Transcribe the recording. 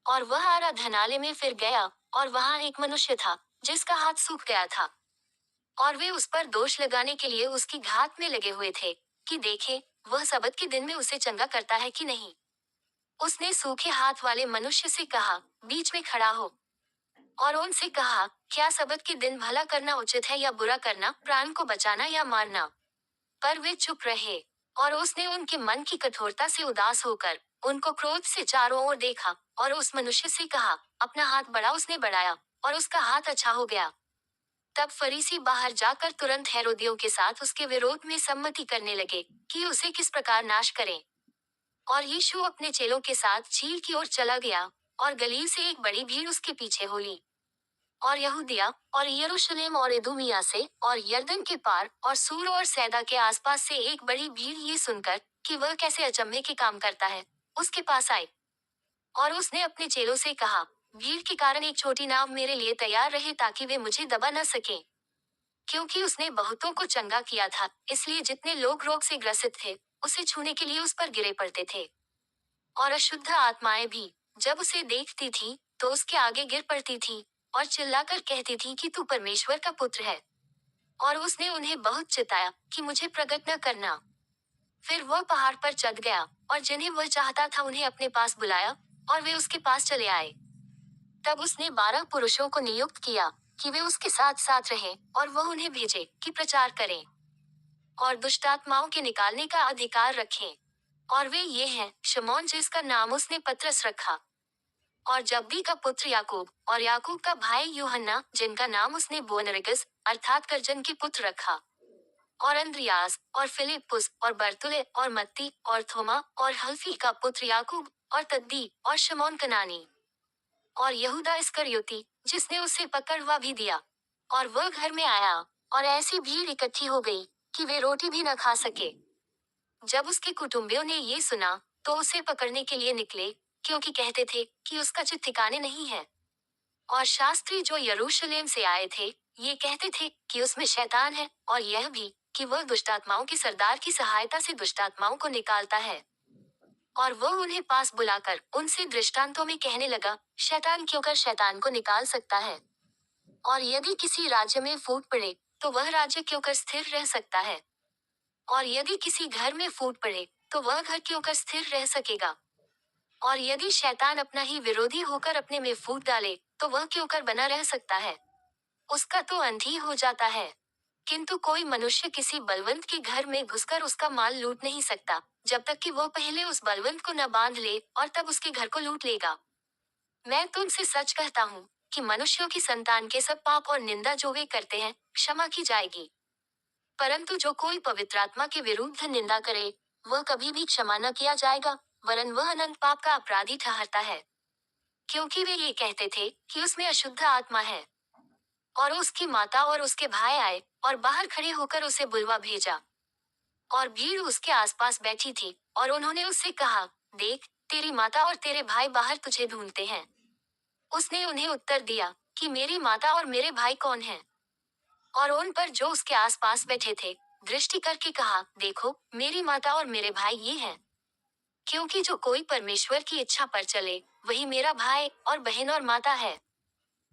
और वह आराधनालय में फिर गया, और वहां एक मनुष्य था जिसका हाथ सूख गया था, और वे उस पर दोष लगाने के लिए उसकी घात में लगे हुए थे कि देखे वह सबत के दिन में उसे चंगा करता है कि नहीं। उसने सूखे हाथ वाले मनुष्य से कहा, बीच में खड़ा हो, और उनसे कहा, क्या सबत के दिन भला करना उचित है या बुरा करना, प्राण को बचाना या मारना। पर वे चुप रहे। और उसने उनके मन की कठोरता से उदास होकर उनको क्रोध से चारों ओर देखा, और उस मनुष्य से कहा, अपना हाथ बढ़ा। उसने बढ़ाया, और उसका हाथ अच्छा हो गया। तब फरीसी बाहर जाकर तुरंत हेरोदियों के साथ उसके विरोध में सम्मति करने लगे कि उसे किस प्रकार नाश करें। और यीशु अपने चेलों के साथ झील की ओर चला गया, और गलील से एक बड़ी भीड़ उसके पीछे हो ली। और यहूदिया और यरूशलेम और इदुमिया से और यरदन के पार और सूर और सैदा के आसपास से एक बड़ी भीड़ ये सुनकर कि वह कैसे अचम्भे के काम करता है, उसके पास आई। और उसने अपने चेलों से कहा, भीड़ के कारण एक छोटी नाव मेरे लिए तैयार रहे ताकि वे मुझे दबा न सके। क्योंकि उसने बहुतों को चंगा किया था, इसलिए जितने लोग रोग से ग्रसित थे उसे छूने के लिए उस पर गिरे पड़ते थे। और अशुद्ध आत्माएं भी जब उसे देखती थी तो उसके आगे गिर पड़ती थी, और चिल्लाकर कहती थी कि तू परमेश्वर का पुत्र है। और उसने उन्हें बहुत चिताया कि मुझे प्रकट न करना। फिर वह पहाड़ पर चढ़ गया, और जिन्हें वह चाहता था उन्हें अपने पास बुलाया, और वे उसके पास चले आए। तब उसने 12 पुरुषों को नियुक्त किया कि वे उसके साथ साथ रहें, और वह उन्हें भेजे कि प्रचार करें और दुष्टात्माओं के निकालने का अधिकार रखें। और वे ये हैं, शमौन जिसका नाम उसने पतरस रखा, और जब्दी का पुत्र याकूब, और याकूब का भाई यूहन्ना जिनका नाम उसने बोअनरगस अर्थात करजन के पुत्र रखा, और अंद्रियास और फिलिप्पुस और बर्तुले और मत्ती और थोमा और हल्फी का पुत्र याकूब और तद्दी और शमौन कनानी, और यहूदा इस्करियोती जिसने उसे पकड़वा भी दिया। और वह घर में आया, और ऐसी भीड़ इकट्ठी हो गई कि वे रोटी भी न खा सके। जब उसके कुटुंबियों ने ये सुना तो उसे पकड़ने के लिए निकले, क्योंकि कहते थे कि उसका चित ठिकाने नहीं है। और शास्त्री जो यरूशलेम से आए थे ये कहते थे कि उसमें शैतान है, और यह भी कि वह दुष्टात्माओं के सरदार की सहायता से दुष्टात्माओं को निकालता है। और वह उन्हें पास बुलाकर उनसे दृष्टांतों में कहने लगा, शैतान क्यों कर शैतान को निकाल सकता है, और यदि किसी राज्य में फूट पड़े तो वह राज्य क्यों कर स्थिर रह सकता है, और यदि किसी घर में फूट पड़े तो वह घर क्यों कर स्थिर रह सकेगा। और यदि शैतान अपना ही विरोधी होकर अपने में फूट डाले तो वह क्यों कर बना रह सकता है, उसका तो अंत ही हो जाता है। किंतु कोई मनुष्य किसी बलवंत के घर में घुसकर उसका माल लूट नहीं सकता, जब तक कि वह पहले उस बलवंत को न बांध ले, और तब उसके घर को लूट लेगा। मैं तुमसे सच कहता हूँ कि मनुष्यों की संतान के सब पाप और निंदा जो वे करते हैं क्षमा की जाएगी, परंतु जो कोई पवित्र आत्मा के विरुद्ध निंदा करे वह कभी भी क्षमा न किया जाएगा, वरन वह अनंत पाप का अपराधी ठहरता है। क्योंकि वे ये कहते थे कि उसमें अशुद्ध आत्मा है। और उसकी माता और उसके भाई आए और बाहर खड़े होकर उसे बुलवा भेजा। और भीड़ उसके आसपास बैठी थी, और उन्होंने उससे कहा, देख तेरी माता और तेरे भाई बाहर तुझे ढूंढते हैं। उसने उन्हें उत्तर दिया कि मेरी माता और मेरे भाई कौन हैं। और उन पर जो उसके आसपास बैठे थे दृष्टि करके कहा, देखो मेरी माता और मेरे भाई ये हैं। क्योंकि जो कोई परमेश्वर की इच्छा पर चले वही मेरा भाई और बहन और माता है।